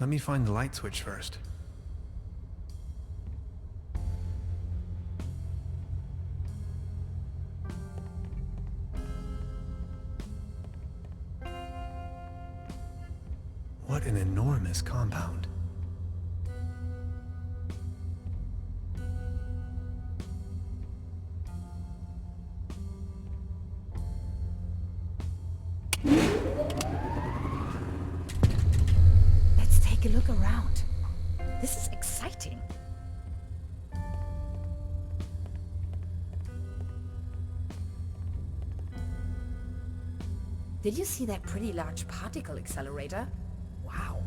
Let me find the light switch first. What an enormous compound. Let's take a look around. This is exciting. Did you see that pretty large particle accelerator? Wow.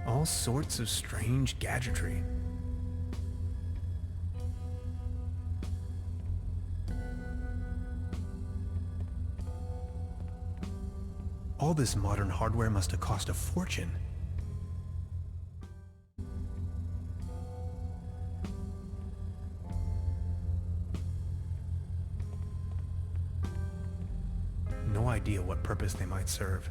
All sorts of strange gadgetry. All this modern hardware must have cost a fortune. No idea what purpose they might serve.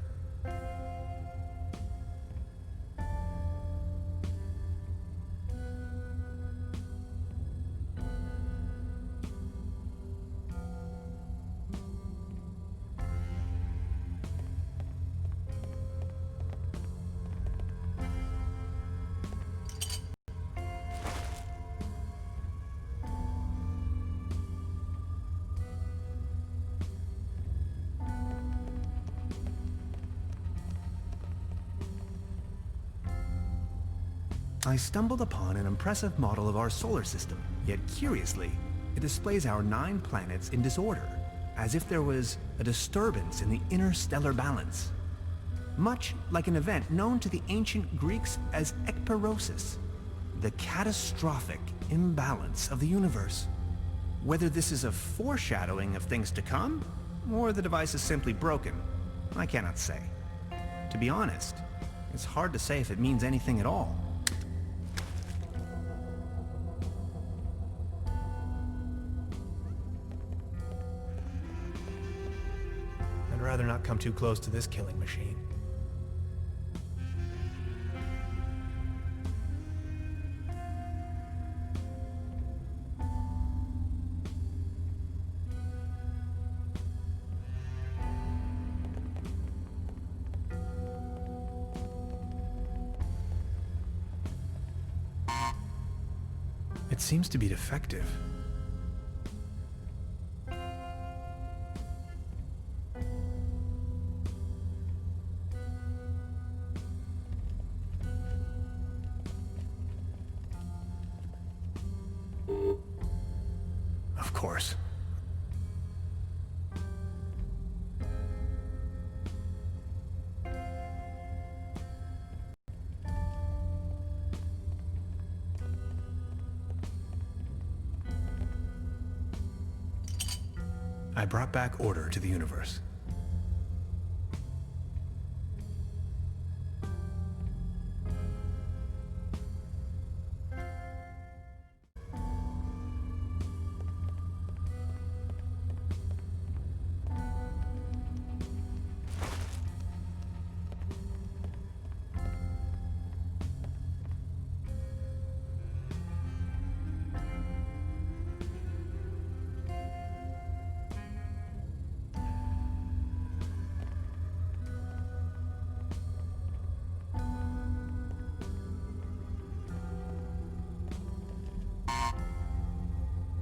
I stumbled upon an impressive model of our solar system, yet curiously, it displays our 9 planets in disorder, as if there was a disturbance in the interstellar balance. Much like an event known to the ancient Greeks as ekperosis, the catastrophic imbalance of the universe. Whether this is a foreshadowing of things to come, or the device is simply broken, I cannot say. To be honest, it's hard to say if it means anything at all. I'd rather not come too close to this killing machine. It seems to be defective. Of course. I brought back order to the universe.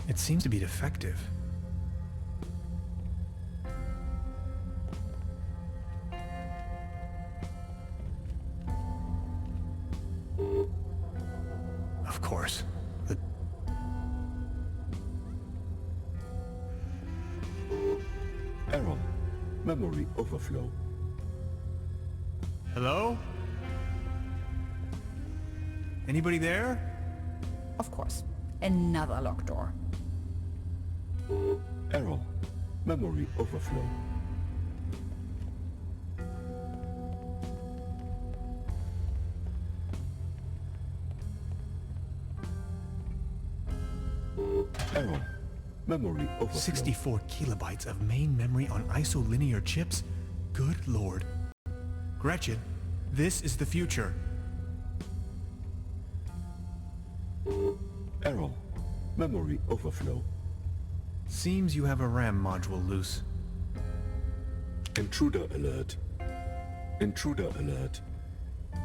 It seems to be defective. Of course. Error. Memory overflow. Hello? Anybody there? Of course. Another locked door. Error. Memory overflow. Error. Memory overflow. 64 kilobytes of main memory on isolinear chips? Good lord. Gretchen, this is the future. Error. Memory overflow. Seems you have a RAM module loose. Intruder alert. Intruder alert.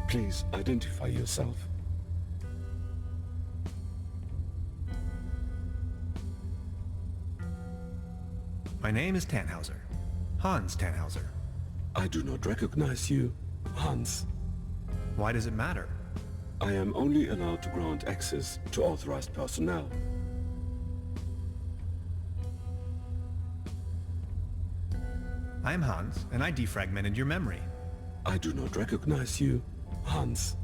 Please identify yourself. My name is Tannhauser. Hans Tannhauser. I do not recognize you, Hans. Why does it matter? I am only allowed to grant access to authorized personnel. I'm Hans, and I defragmented your memory. I do not recognize you, Hans.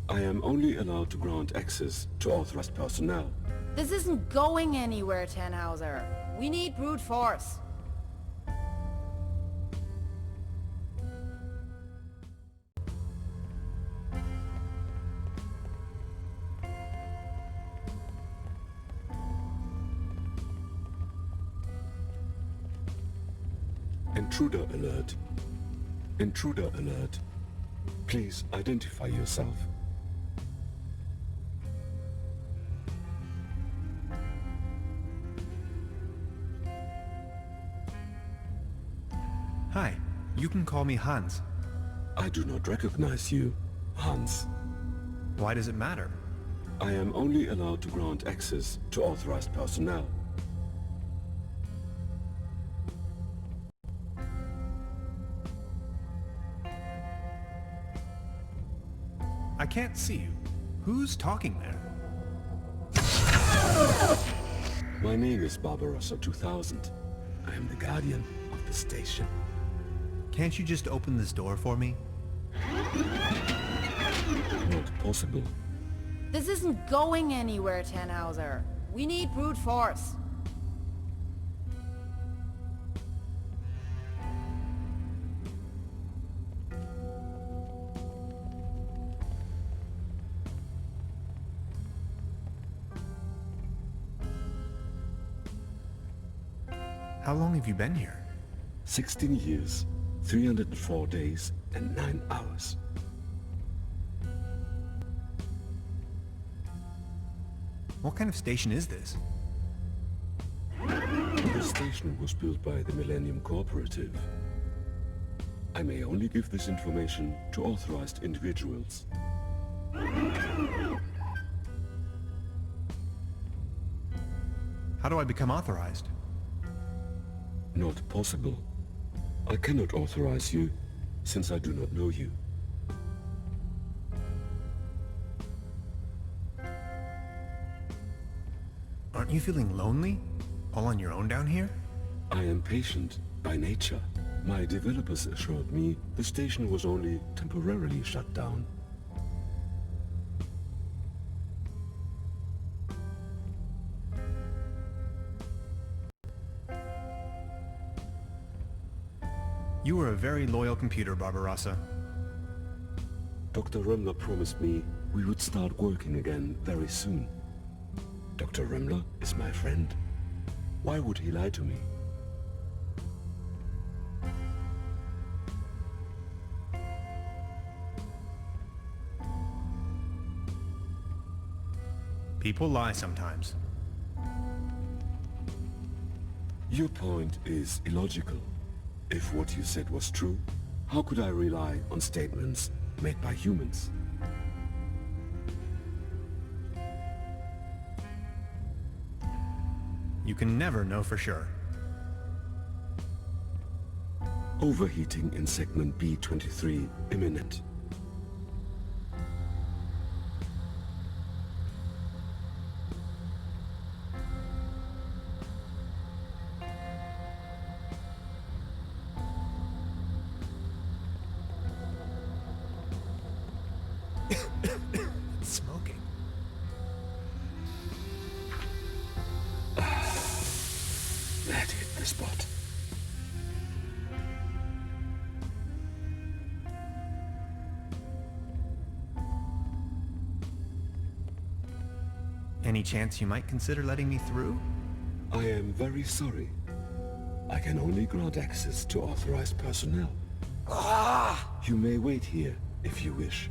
I am only allowed to grant access to authorized personnel. This isn't going anywhere, Tannhauser. We need brute force. Intruder alert. Intruder alert. Please identify yourself. Hi, you can call me Hans. I do not recognize you, Hans. Why does it matter? I am only allowed to grant access to authorized personnel. I can't see you. Who's talking there? My name is Barbarossa 2000. I am the guardian of the station. Can't you just open this door for me? Not possible. This isn't going anywhere, Tannhauser. We need brute force. How long have you been here? 16 years, 304 days, and 9 hours. What kind of station is this? The station was built by the Millennium Cooperative. I may only give this information to authorized individuals. How do I become authorized? Not possible. I cannot authorize you, since I do not know you. Aren't you feeling lonely? All on your own down here? I am patient by nature. My developers assured me the station was only temporarily shut down. You were a very loyal computer, Barbarossa. Dr. Remmler promised me we would start working again very soon. Dr. Remmler is my friend. Why would he lie to me? People lie sometimes. Your point is illogical. If what you said was true, how could I rely on statements made by humans? You can never know for sure. Overheating in segment B23 imminent. It's smoking. That hit the spot. Any chance you might consider letting me through? I am very sorry. I can only grant access to authorized personnel. You may wait here, if you wish.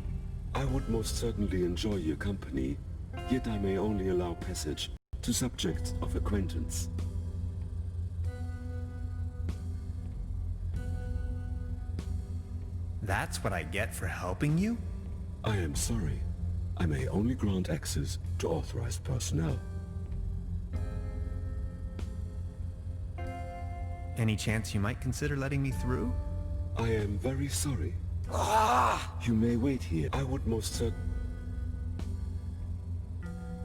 I would most certainly enjoy your company, yet I may only allow passage to subjects of acquaintance. That's what I get for helping you? I am sorry. I may only grant access to authorized personnel. Any chance you might consider letting me through? I am very sorry. You may wait here. I would most certainly...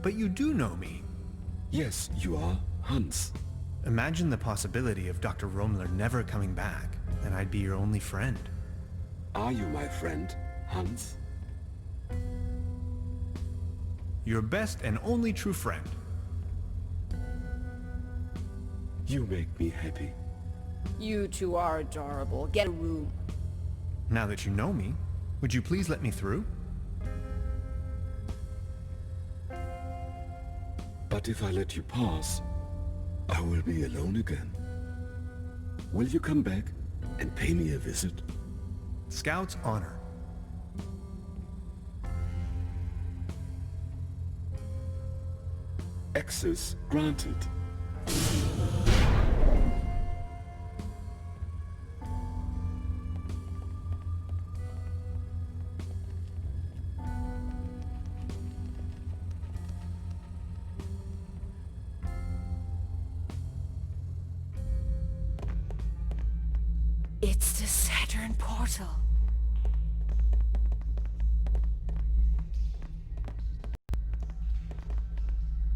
But you do know me. Yes, you are Hans. Imagine the possibility of Dr. Romler never coming back, and I'd be your only friend. Are you my friend, Hans? Your best and only true friend. You make me happy. You two are adorable. Get a room. Now that you know me, would you please let me through? But if I let you pass, I will be alone again. Will you come back and pay me a visit? Scout's honor. Access granted. It's the Saturn portal.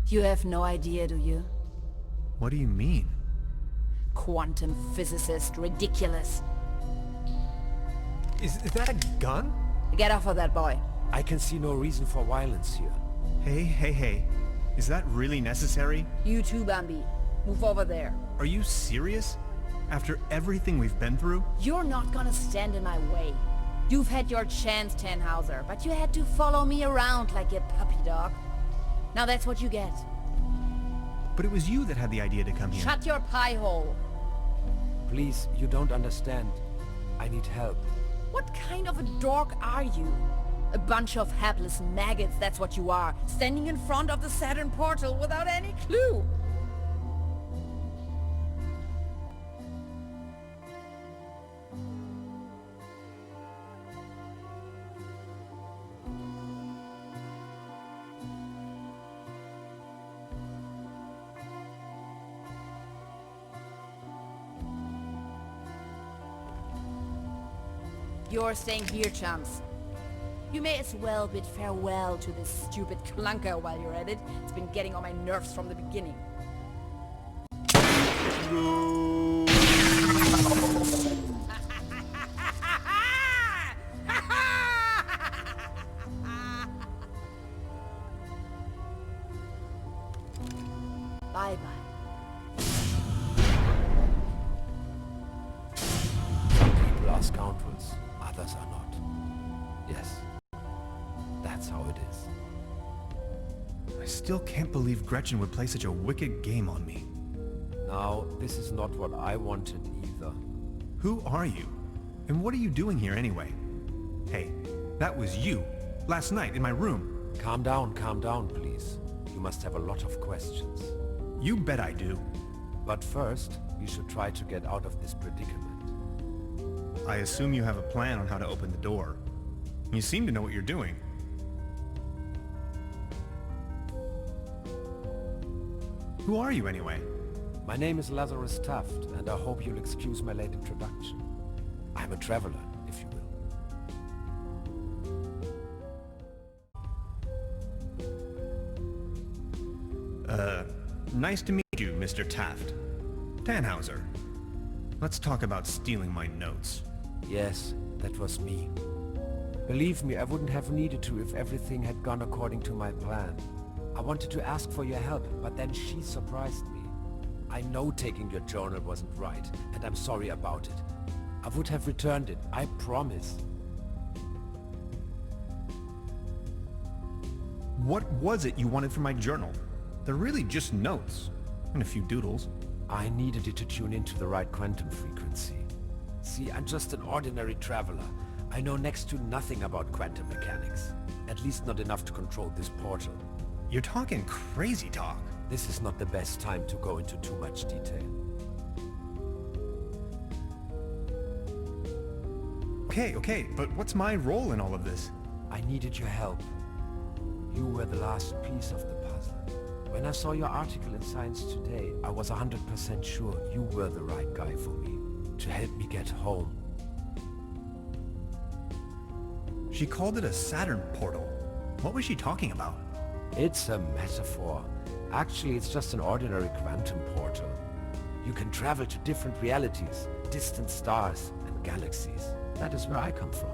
You have no idea, do you? What do you mean? Quantum physicist, ridiculous. Is that a gun? Get off of that boy. I can see no reason for violence here. Hey. Is that really necessary? You too, Bambi. Move over there. Are you serious? After everything we've been through? You're not gonna stand in my way. You've had your chance, Tannhauser, but you had to follow me around like a puppy dog. Now that's what you get. But it was you that had the idea to come here. Shut your pie hole. Please, you don't understand. I need help. What kind of a dork are you? A bunch of hapless maggots, that's what you are. Standing in front of the Saturn portal without any clue. You're staying here, chums. You may as well bid farewell to this stupid clunker while you're at it. It's been getting on my nerves from the beginning. Bye-bye. People are scoundrels, others are not. Yes, that's how it is. I still can't believe Gretchen would play such a wicked game on me. Now, this is not what I wanted either. Who are you? And what are you doing here anyway? Hey, that was you, last night in my room. Calm down, please. You must have a lot of questions. You bet I do. But first, we should try to get out of this predicament. I assume you have a plan on how to open the door. You seem to know what you're doing. Who are you anyway? My name is Lazarus Taft, and I hope you'll excuse my late introduction. I'm a traveler, if you will. Nice to meet you, Mr. Taft. Tannhauser. Let's talk about stealing my notes. Yes, that was me. Believe me, I wouldn't have needed to if everything had gone according to my plan. I wanted to ask for your help, but then she surprised me. I know taking your journal wasn't right, and I'm sorry about it. I would have returned it, I promise. What was it you wanted from my journal? They're really just notes. And a few doodles. I needed it to tune into the right quantum frequency. See, I'm just an ordinary traveler. I know next to nothing about quantum mechanics. At least not enough to control this portal. You're talking crazy talk. This is not the best time to go into too much detail. Okay, but what's my role in all of this? I needed your help. You were the last piece of the puzzle. When I saw your article in Science Today, I was 100% sure you were the right guy for me, to help me get home. She called it a Saturn portal. What was she talking about? It's a metaphor. Actually, it's just an ordinary quantum portal. You can travel to different realities, distant stars and galaxies. That is where I come from.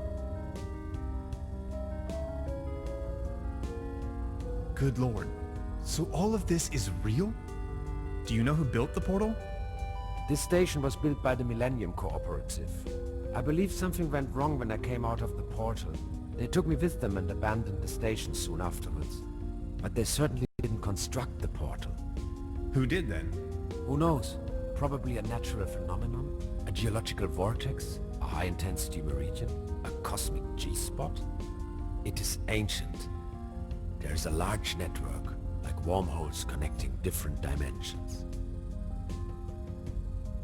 Good lord. So all of this is real? Do you know who built the portal? This station was built by the Millennium Cooperative. I believe something went wrong when I came out of the portal. They took me with them and abandoned the station soon afterwards. But they certainly didn't construct the portal. Who did then? Who knows? Probably a natural phenomenon, a geological vortex, a high-intensity meridian, a cosmic G-spot. It is ancient. There is a large network, like wormholes connecting different dimensions.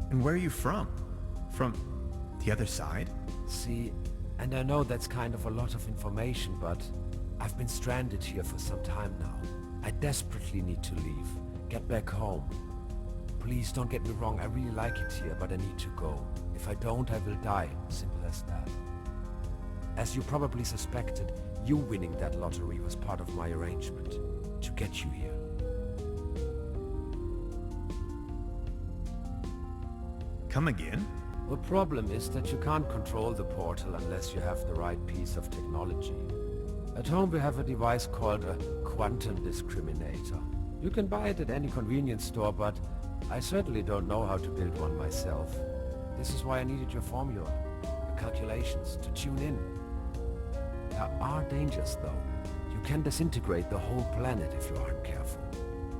And where are you from? From the other side? See, and I know that's kind of a lot of information, but I've been stranded here for some time now. I desperately need to leave, get back home. Please don't get me wrong, I really like it here, but I need to go. If I don't, I will die. Simple as that. As you probably suspected, you winning that lottery was part of my arrangement to get you here. Come again? The problem is that you can't control the portal unless you have the right piece of technology. At home we have a device called a quantum discriminator. You can buy it at any convenience store, but I certainly don't know how to build one myself. This is why I needed your formula, your calculations, to tune in. There are dangers though. You can disintegrate the whole planet if you aren't careful.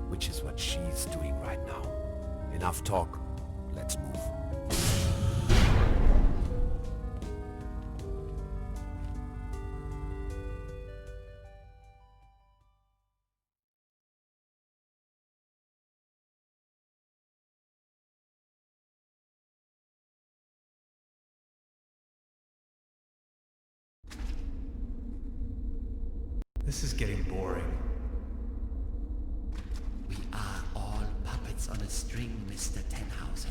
Which is what she's doing right now. Enough talk. Let's move. This is getting boring. We are all puppets on a string, Mr. Tenhauser.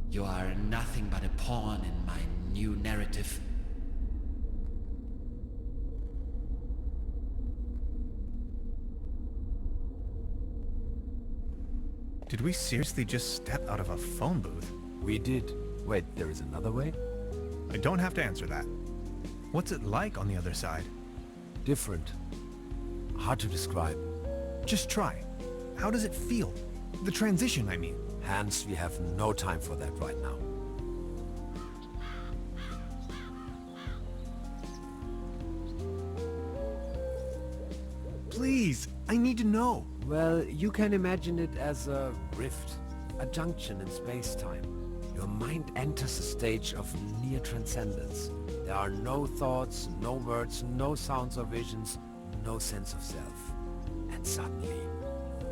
You are nothing but a pawn in my new narrative. Did we seriously just step out of a phone booth? We did. Wait, there is another way? I don't have to answer that. What's it like on the other side? Different. Hard to describe. Just try. How does it feel? The transition, I mean. Hans, we have no time for that right now. Please, I need to know. Well, you can imagine it as a rift, a junction in space-time. Your mind enters a stage of near transcendence. There are no thoughts, no words, no sounds or visions, no sense of self. And suddenly,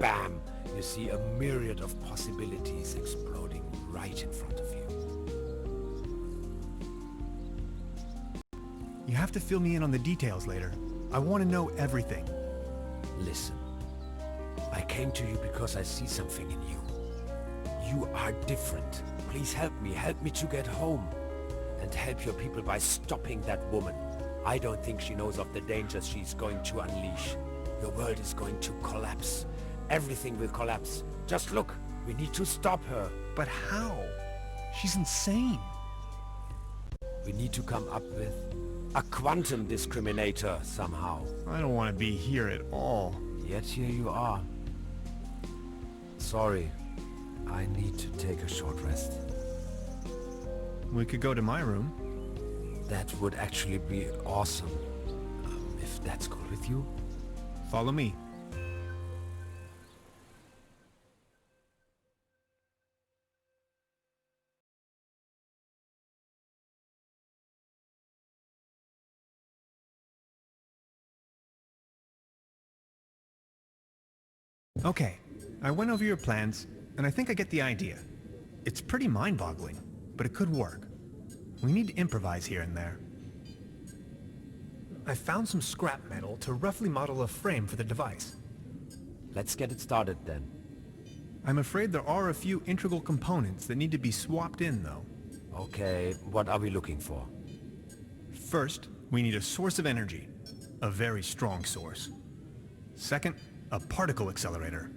bam! You see a myriad of possibilities exploding right in front of you. You have to fill me in on the details later. I want to know everything. Listen, I came to you because I see something in you. You are different. Please help me to get home. And help your people by stopping that woman. I don't think she knows of the dangers she's going to unleash. Your world is going to collapse. everything will collapse. Just look, we need to stop her. But how? She's insane. We need to come up with a quantum discriminator somehow. I don't want to be here at all. Yet here you are. Sorry, I need to take a short rest. We could go to my room. That would actually be awesome. If that's cool with you. Follow me. Okay, I went over your plans, and I think I get the idea. It's pretty mind-boggling, but it could work. We need to improvise here and there. I found some scrap metal to roughly model a frame for the device. Let's get it started then. I'm afraid there are a few integral components that need to be swapped in, though. Okay, what are we looking for? First, we need a source of energy. A very strong source. Second, a particle accelerator.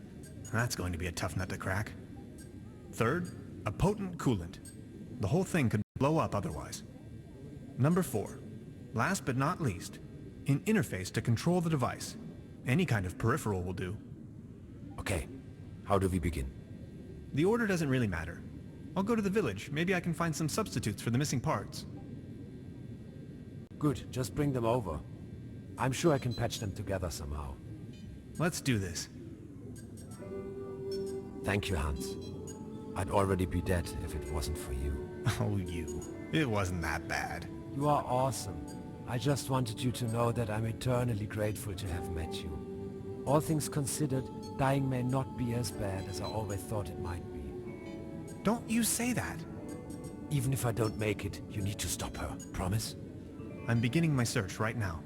That's going to be a tough nut to crack. Third, a potent coolant. The whole thing could blow up otherwise. Number 4, last but not least, an interface to control the device. Any kind of peripheral will do. Okay, how do we begin? The order doesn't really matter. I'll go to the village. Maybe I can find some substitutes for the missing parts. Good, just bring them over. I'm sure I can patch them together somehow. Let's do this. Thank you, Hans. I'd already be dead if it wasn't for you. Oh, you. It wasn't that bad. You are awesome. I just wanted you to know that I'm eternally grateful to have met you. All things considered, dying may not be as bad as I always thought it might be. Don't you say that. Even if I don't make it, you need to stop her. Promise? I'm beginning my search right now.